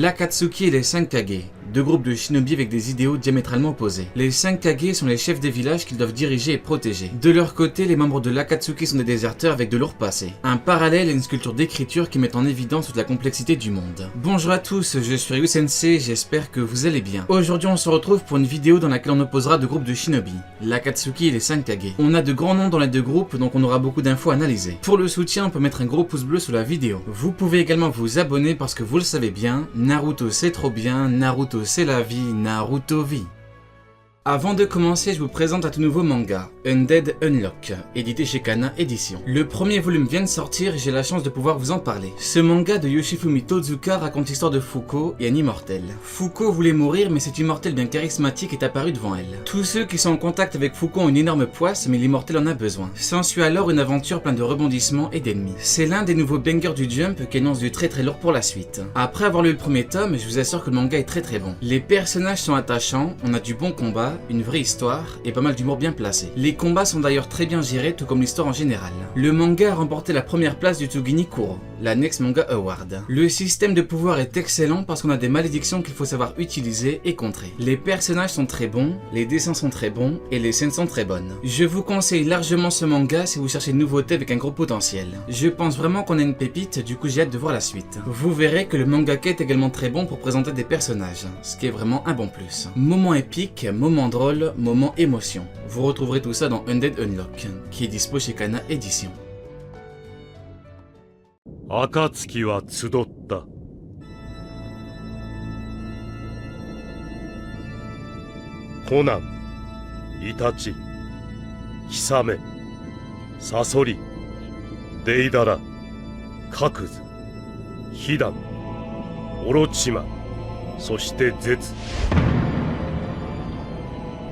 L'Akatsuki et les 5 Kage, deux groupes de shinobi avec des idéaux diamétralement opposés. Les 5 Kage sont les chefs des villages qu'ils doivent diriger et protéger. De leur côté, les membres de l'Akatsuki sont des déserteurs avec de lourds passés. Un parallèle et une sculpture d'écriture qui mettent en évidence toute la complexité du monde. Bonjour à tous, je suis Ryu Sensei, j'espère que vous allez bien. Aujourd'hui on se retrouve pour une vidéo dans laquelle on opposera deux groupes de shinobi, l'Akatsuki et les 5 Kage. On a de grands noms dans les deux groupes, donc on aura beaucoup d'infos à analyser. Pour le soutien, on peut mettre un gros pouce bleu sous la vidéo. Vous pouvez également vous abonner parce que vous le savez bien, Naruto c'est trop bien, Naruto c'est la vie, Naruto vie. Avant de commencer, je vous présente un tout nouveau manga, Undead Unlock, édité chez Kana Édition. Le premier volume vient de sortir et j'ai la chance de pouvoir vous en parler. Ce manga de Yoshifumi Tozuka raconte l'histoire de Fuko et un immortel. Fuko voulait mourir mais cet immortel bien charismatique est apparu devant elle. Tous ceux qui sont en contact avec Fuko ont une énorme poisse mais l'immortel en a besoin. S'ensuit alors une aventure pleine de rebondissements et d'ennemis. C'est l'un des nouveaux bangers du Jump qui annonce du très lourd pour la suite. Après avoir lu le premier tome, je vous assure que le manga est très bon. Les personnages sont attachants, on a du bon combat, une vraie histoire et pas mal d'humour bien placé. Les combats sont d'ailleurs très bien gérés, tout comme l'histoire en général. Le manga a remporté la première place du Tsugini Kuro, la Next Manga Award. Le système de pouvoir est excellent parce qu'on a des malédictions qu'il faut savoir utiliser et contrer. Les personnages sont très bons, les dessins sont très bons et les scènes sont très bonnes. Je vous conseille largement ce manga si vous cherchez une nouveauté avec un gros potentiel. Je pense vraiment qu'on a une pépite, du coup j'ai hâte de voir la suite. Vous verrez que le mangaka est également très bon pour présenter des personnages, ce qui est vraiment un bon plus. Moment épique, moment drôle, moment émotion. Vous retrouverez tout ça dans Undead Unlock, qui est dispo chez Kana Édition. Akatsuki wa tsudotta. Konan, Itachi, Kisame, Sasori, Deidara, Kakuzu, Hidan, Orochima, そしてZetsu.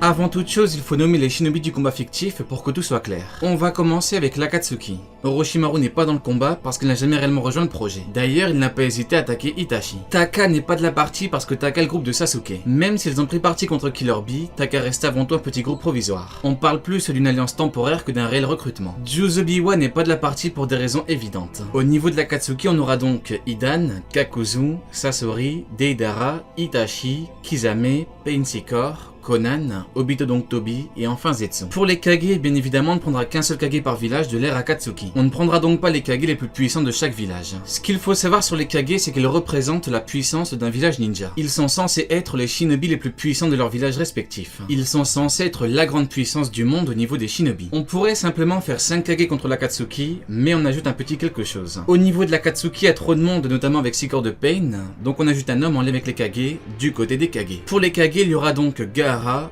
Avant toute chose, il faut nommer les shinobi du combat fictif pour que tout soit clair. On va commencer avec l'Akatsuki. Orochimaru n'est pas dans le combat parce qu'il n'a jamais réellement rejoint le projet. D'ailleurs, il n'a pas hésité à attaquer Itachi. Taka n'est pas de la partie parce que Taka est le groupe de Sasuke. Même s'ils ont pris parti contre Killer Bee, Taka reste avant tout un petit groupe provisoire. On parle plus d'une alliance temporaire que d'un réel recrutement. Juzobiwa n'est pas de la partie pour des raisons évidentes. Au niveau de l'Akatsuki, on aura donc Hidan, Kakuzu, Sasori, Deidara, Itachi, Kisame, Pain-Sikor, Konan, Obito donc Tobi et enfin Zetsu. Pour les Kage, bien évidemment, on ne prendra qu'un seul Kage par village de l'ère Akatsuki. On ne prendra donc pas les Kage les plus puissants de chaque village. Ce qu'il faut savoir sur les Kage, c'est qu'ils représentent la puissance d'un village ninja. Ils sont censés être les shinobi les plus puissants de leur village respectif. Ils sont censés être la grande puissance du monde au niveau des shinobi. On pourrait simplement faire 5 Kage contre l'Akatsuki, mais on ajoute un petit quelque chose. Au niveau de l'Akatsuki, il y a trop de monde, notamment avec 6 corps de Pain, donc on ajoute un homme en lien avec les Kage, du côté des Kage. Pour les Kage, il y aura donc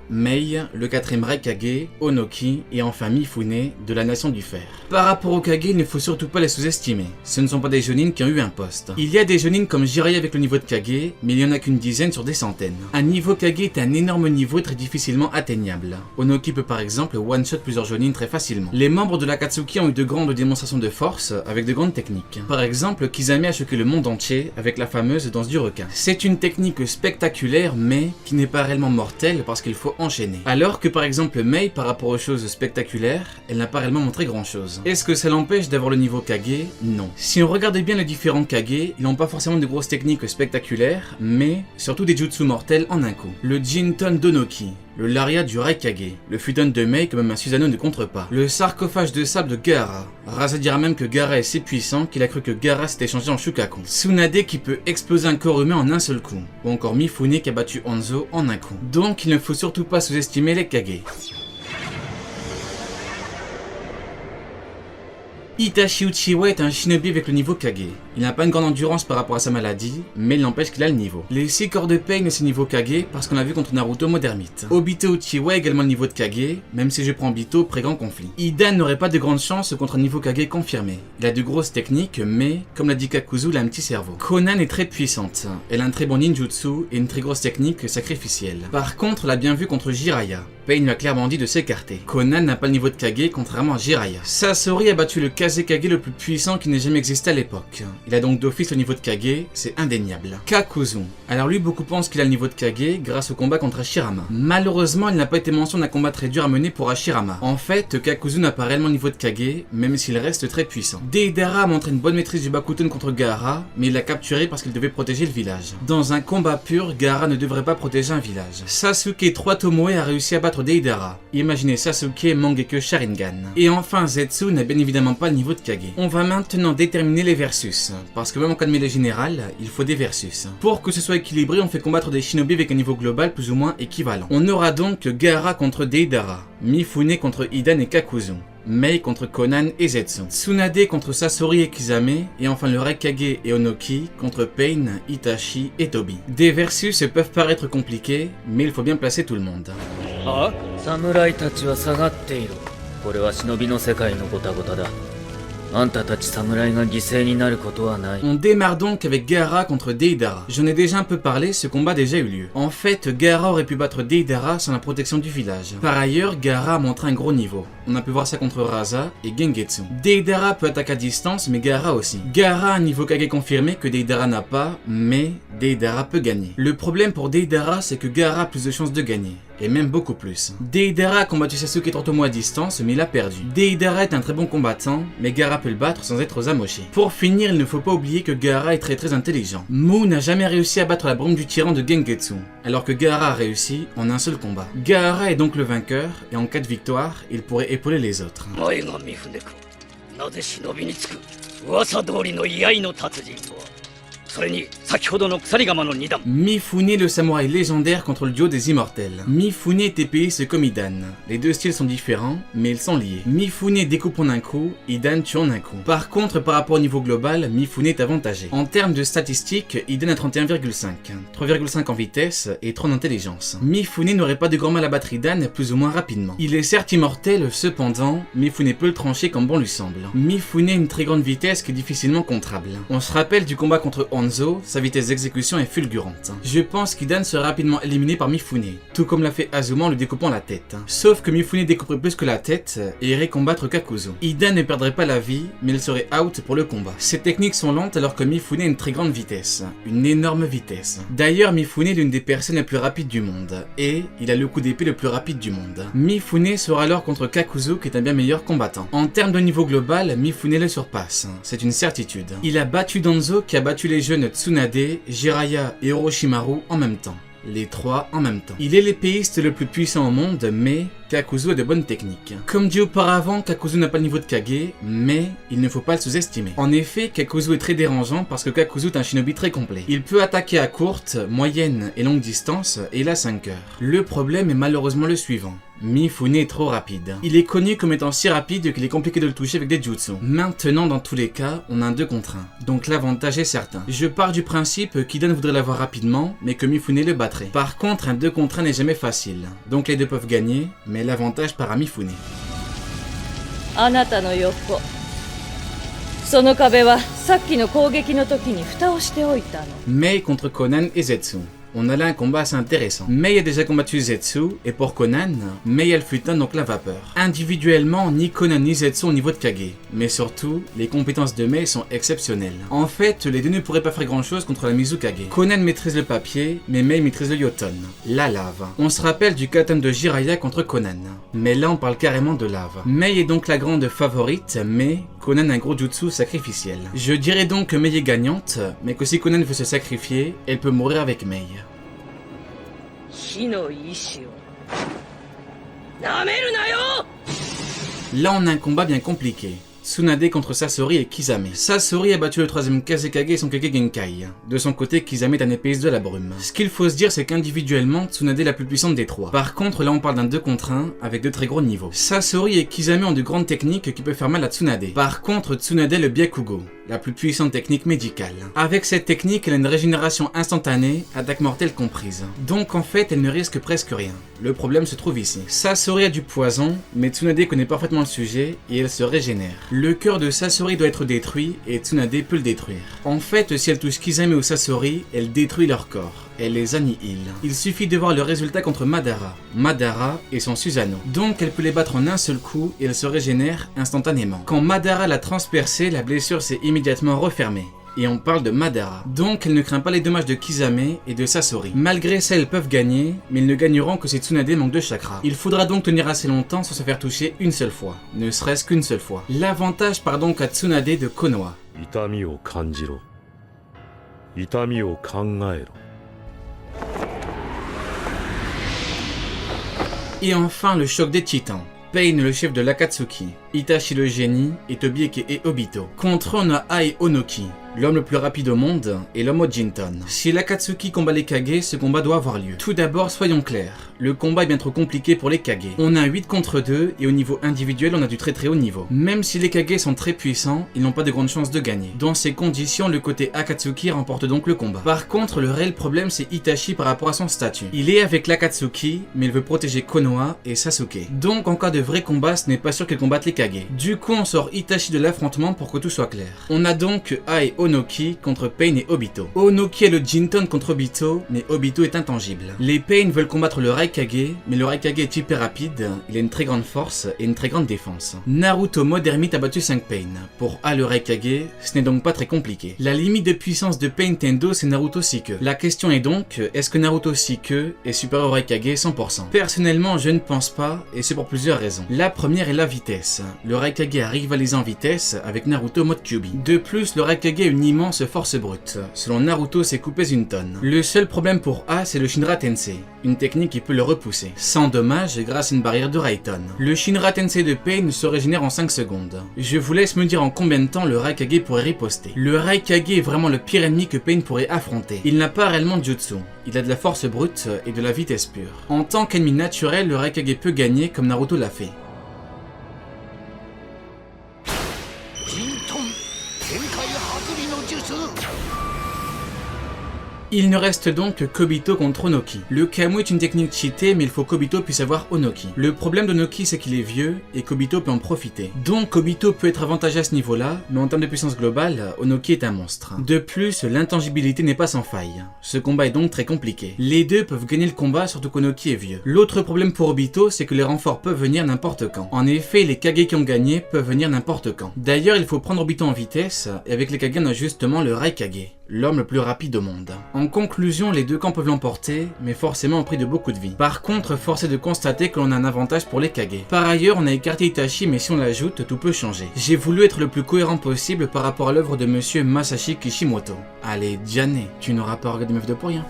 Mei, le 4ème Raikage, Onoki et enfin Mifune de la Nation du Fer. Par rapport aux Kage, il ne faut surtout pas les sous-estimer. Ce ne sont pas des Jonin qui ont eu un poste. Il y a des Jonin comme Jiraiya avec le niveau de Kage, mais il n'y en a qu'une dizaine sur des centaines. Un niveau Kage est un énorme niveau très difficilement atteignable. Onoki peut par exemple one-shot plusieurs Jonin très facilement. Les membres de l'Akatsuki ont eu de grandes démonstrations de force avec de grandes techniques. Par exemple, Kisame a choqué le monde entier avec la fameuse danse du requin. C'est une technique spectaculaire mais qui n'est pas réellement mortelle parce qu'il faut enchaîner. Alors que par exemple Mei, par rapport aux choses spectaculaires, elle n'a pas réellement montré grand chose. Est-ce que ça l'empêche d'avoir le niveau Kage? Non. Si on regarde bien les différents Kage, ils n'ont pas forcément de grosses techniques spectaculaires, mais surtout des jutsu mortels en un coup. Le Jinton d'Onoki, le Lariat du Raikage, le Fudan de Mei que même un Susanoo ne contre pas, le sarcophage de sable de Gaara. Rasa dira même que Gaara est si puissant qu'il a cru que Gaara s'était changé en Shukaku. Tsunade qui peut exploser un corps humain en un seul coup, ou encore Mifune qui a battu Hanzo en un coup. Donc il ne faut surtout pas sous-estimer les Kage. Itachi Uchiwa est un shinobi avec le niveau Kage. Il n'a pas une grande endurance par rapport à sa maladie, mais il n'empêche qu'il a le niveau. Les 6 corps de Pain c'est niveau Kage parce qu'on l'a vu contre Naruto Modernite. Obito Uchiwa a également le niveau de Kage, même si je prends Obito pré-grand conflit. Hidan n'aurait pas de grandes chances contre un niveau Kage confirmé. Il a de grosses techniques, mais comme l'a dit Kakuzu, il a un petit cerveau. Konan est très puissante. Elle a un très bon ninjutsu et une très grosse technique sacrificielle. Par contre, on l'a bien vu contre Jiraiya. Pain lui a clairement dit de s'écarter. Conan n'a pas le niveau de Kage contrairement à Jiraiya. Sasori a battu le Kazekage le plus puissant qui n'ait jamais existé à l'époque. Il a donc d'office le niveau de Kage, c'est indéniable. Kakuzu. Alors lui, beaucoup pensent qu'il a le niveau de Kage grâce au combat contre Hashirama. Malheureusement, il n'a pas été mention d'un combat très dur à mener pour Hashirama. En fait, Kakuzu n'a pas réellement le niveau de Kage, même s'il reste très puissant. Deidara a montré une bonne maîtrise du Bakuten contre Gaara, mais il l'a capturé parce qu'il devait protéger le village. Dans un combat pur, Gaara ne devrait pas protéger un village. Sasuke 3 Tomoe a réussi à battre Deidara. Imaginez Sasuke, Mangekyo, Sharingan. Et enfin, Zetsu n'a bien évidemment pas le niveau de Kage. On va maintenant déterminer les versus, parce que même en cas de mêlée générale, il faut des versus. Pour que ce soit équilibré, on fait combattre des shinobi avec un niveau global plus ou moins équivalent. On aura donc Gaara contre Deidara, Mifune contre Hidan et Kakuzu, Mei contre Conan et Zetsu, Tsunade contre Sasori et Kisame, et enfin le Raikage et Onoki contre Pain, Itachi et Tobi. Des versus peuvent paraître compliqués, mais il faut bien placer tout le monde. Ah? Samurai tachi wa sagatteiru. Kore wa shinobi no sekai no gota-gota da. Anta tachi samurai ga gisei ni naru koto wa nai. On démarre donc avec Gaara contre Deidara. J'en ai déjà un peu parlé, ce combat a déjà eu lieu. En fait, Gaara aurait pu battre Deidara sans la protection du village. Par ailleurs, Gaara a montré un gros niveau. On a pu voir ça contre Rasa et Gengetsu. Deidara peut attaquer à distance, mais Gaara aussi. Gaara a un niveau Kage confirmé que Deidara n'a pas, mais Deidara peut gagner. Le problème pour Deidara, c'est que Gaara a plus de chances de gagner. Et même beaucoup plus. Deidara a combattu Sasuke Totomo à distance, mais il a perdu. Deidara est un très bon combattant, mais Gaara peut le battre sans être Zamoshi. Pour finir, il ne faut pas oublier que Gaara est très intelligent. Mu n'a jamais réussi à battre la brume du tyran de Gengetsu, alors que Gaara a réussi en un seul combat. Gaara est donc le vainqueur, et en cas de victoire, il pourrait épauler les autres. Mifune le samouraï légendaire contre le duo des immortels. Mifune est épéiste comme Hidan. Les deux styles sont différents, mais ils sont liés. Mifune découpe en un coup, Hidan tue en un coup. Par contre, par rapport au niveau global, Mifune est avantagé. En termes de statistiques, Hidan a 31,5, 3,5 en vitesse et 3 en intelligence. Mifune n'aurait pas de grand mal à battre Hidan plus ou moins rapidement. Il est certes immortel, cependant, Mifune peut le trancher comme bon lui semble. Mifune a une très grande vitesse qui est difficilement contrable. On se rappelle du combat contre Hanzo, sa vitesse d'exécution est fulgurante. Je pense qu'Hidan sera rapidement éliminé par Mifune, tout comme l'a fait Azuma en lui découpant la tête. Sauf que Mifune découperait plus que la tête et irait combattre Kakuzu. Hidan ne perdrait pas la vie, mais il serait out pour le combat. Ses techniques sont lentes alors que Mifune a une très grande vitesse, une énorme vitesse. D'ailleurs, Mifune est l'une des personnes les plus rapides du monde, et il a le coup d'épée le plus rapide du monde. Mifune sera alors contre Kakuzu qui est un bien meilleur combattant. En termes de niveau global, Mifune le surpasse, c'est une certitude. Il a battu Danzo qui a battu les jeunes Tsunade, Jiraiya et Orochimaru en même temps. Les trois en même temps. Il est l'épéiste le plus puissant au monde, mais Kakuzu a de bonnes techniques. Comme dit auparavant, Kakuzu n'a pas le niveau de Kage, mais il ne faut pas le sous-estimer. En effet, Kakuzu est très dérangeant parce que Kakuzu est un shinobi très complet. Il peut attaquer à courte, moyenne et longue distance, et il a 5 heures. Le problème est malheureusement le suivant. Mifune est trop rapide. Il est connu comme étant si rapide qu'il est compliqué de le toucher avec des jutsu. Maintenant, dans tous les cas, on a un 2 contre 1. Donc l'avantage est certain. Je pars du principe qu'Hidan voudrait l'avoir rapidement, mais que Mifune le battrait. Par contre, un 2 contre 1 n'est jamais facile. Donc les deux peuvent gagner, mais l'avantage part à Mifune. あなたの横その壁はさっきの攻撃の時に蓋をしておいたの Mei contre Conan et Zetsu. On a là un combat assez intéressant. Mei a déjà combattu Zetsu, et pour Conan, Mei a le futin, donc la vapeur. Individuellement, ni Conan ni Zetsu au niveau de Kage, mais surtout, les compétences de Mei sont exceptionnelles. En fait, les deux ne pourraient pas faire grand chose contre la Mizukage. Conan maîtrise le papier, mais Mei maîtrise le Yoton, la lave. On se rappelle du katan de Jiraiya contre Conan, mais là on parle carrément de lave. Mei est donc la grande favorite, mais Conan a un gros jutsu sacrificiel. Je dirais donc que Mei est gagnante, mais que si Conan veut se sacrifier, elle peut mourir avec Mei. Là on a un combat bien compliqué. Tsunade contre Sasori et Kisame. Sasori a battu le 3ème Kazekage et son Kage Genkai. De son côté, Kisame est un épéiste de la brume. Ce qu'il faut se dire, c'est qu'individuellement, Tsunade est la plus puissante des trois. Par contre, là on parle d'un 2 contre 1 avec de très gros niveaux. Sasori et Kisame ont de grandes techniques qui peuvent faire mal à Tsunade. Par contre, Tsunade a le Byakugo, la plus puissante technique médicale. Avec cette technique, elle a une régénération instantanée, attaque mortelle comprise. Donc en fait, elle ne risque presque rien. Le problème se trouve ici. Sasori a du poison, mais Tsunade connaît parfaitement le sujet et elle se régénère. Le cœur de Sasori doit être détruit et Tsunade peut le détruire. En fait, si elle touche Kisame ou Sasori, elle détruit leur corps. Elle les annihile. Il suffit de voir le résultat contre Madara. Madara et son Susanoo. Donc elle peut les battre en un seul coup et elle se régénère instantanément. Quand Madara l'a transpercée, la blessure s'est immédiatement refermée. Et on parle de Madara. Donc elle ne craint pas les dommages de Kisame et de Sasori. Malgré ça, elles peuvent gagner, mais ils ne gagneront que si Tsunade manque de chakra. Il faudra donc tenir assez longtemps sans se faire toucher une seule fois. Ne serait-ce qu'une seule fois. L'avantage part donc à Tsunade de Konoha. 痛みを感じろ。痛みを考えろ。 Et enfin le choc des titans. Pain le chef de l'Akatsuki, Itachi le génie et Tobie et Obito. Contre eux on a Ai Onoki, l'homme le plus rapide au monde et l'homme au Jinton. Si l'Akatsuki combat les Kage, ce combat doit avoir lieu. Tout d'abord, soyons clairs, le combat est bien trop compliqué pour les Kage. On a 8 contre 2 et au niveau individuel on a du très haut niveau. Même si les Kage sont très puissants, ils n'ont pas de grandes chances de gagner. Dans ces conditions, le côté Akatsuki remporte donc le combat. Par contre, le réel problème c'est Itachi par rapport à son statut. Il est avec l'Akatsuki, mais il veut protéger Konoha et Sasuke. Donc en cas de vrai combat, ce n'est pas sûr qu'il combatte les Kage. Du coup, on sort Itachi de l'affrontement pour que tout soit clair. On a donc Ai Onoki contre Pain et Obito. Onoki est le Jinton contre Obito, mais Obito est intangible. Les Pain veulent combattre le Raikage, mais le Raikage est hyper rapide, il a une très grande force et une très grande défense. Naruto mode ermite a battu 5 Pain. Pour A le Raikage, ce n'est donc pas très compliqué. La limite de puissance de Pain Tendo, c'est Naruto Sike. La question est donc, est-ce que Naruto Sike est supérieur au Raikage 100%? Personnellement, je ne pense pas, et c'est pour plusieurs raisons. La première est la vitesse. Le Raikage a rivalisé en vitesse avec Naruto mode Kyuubi. De plus, le Raikage a une immense force brute. Selon Naruto, c'est coupé une tonne. Le seul problème pour A, c'est le Shinra Tensei, une technique qui peut le repousser, sans dommage grâce à une barrière de Raiton. Le Shinra Tensei de Pain se régénère en 5 secondes. Je vous laisse me dire en combien de temps le Raikage pourrait riposter. Le Raikage est vraiment le pire ennemi que Pain pourrait affronter. Il n'a pas réellement de jutsu, il a de la force brute et de la vitesse pure. En tant qu'ennemi naturel, le Raikage peut gagner comme Naruto l'a fait. Il ne reste donc que Kobito contre Onoki. Le Kamui est une technique cheatée, mais il faut que Kobito puisse avoir Onoki. Le problème d'Onoki, c'est qu'il est vieux, et Kobito peut en profiter. Donc Kobito peut être avantagé à ce niveau-là, mais en termes de puissance globale, Onoki est un monstre. De plus, l'intangibilité n'est pas sans faille. Ce combat est donc très compliqué. Les deux peuvent gagner le combat, surtout qu'Onoki est vieux. L'autre problème pour Obito, c'est que les renforts peuvent venir n'importe quand. En effet, les Kage qui ont gagné peuvent venir n'importe quand. D'ailleurs, il faut prendre Obito en vitesse, et avec les Kage, on a justement le Raikage, l'homme le plus rapide au monde. En conclusion, les deux camps peuvent l'emporter, mais forcément au prix de beaucoup de vie. Par contre, force est de constater que l'on a un avantage pour les Kage. Par ailleurs, on a écarté Itachi, mais si on l'ajoute, tout peut changer. J'ai voulu être le plus cohérent possible par rapport à l'œuvre de monsieur Masashi Kishimoto. Allez, Diane, tu n'auras pas regardé meuf de pour rien.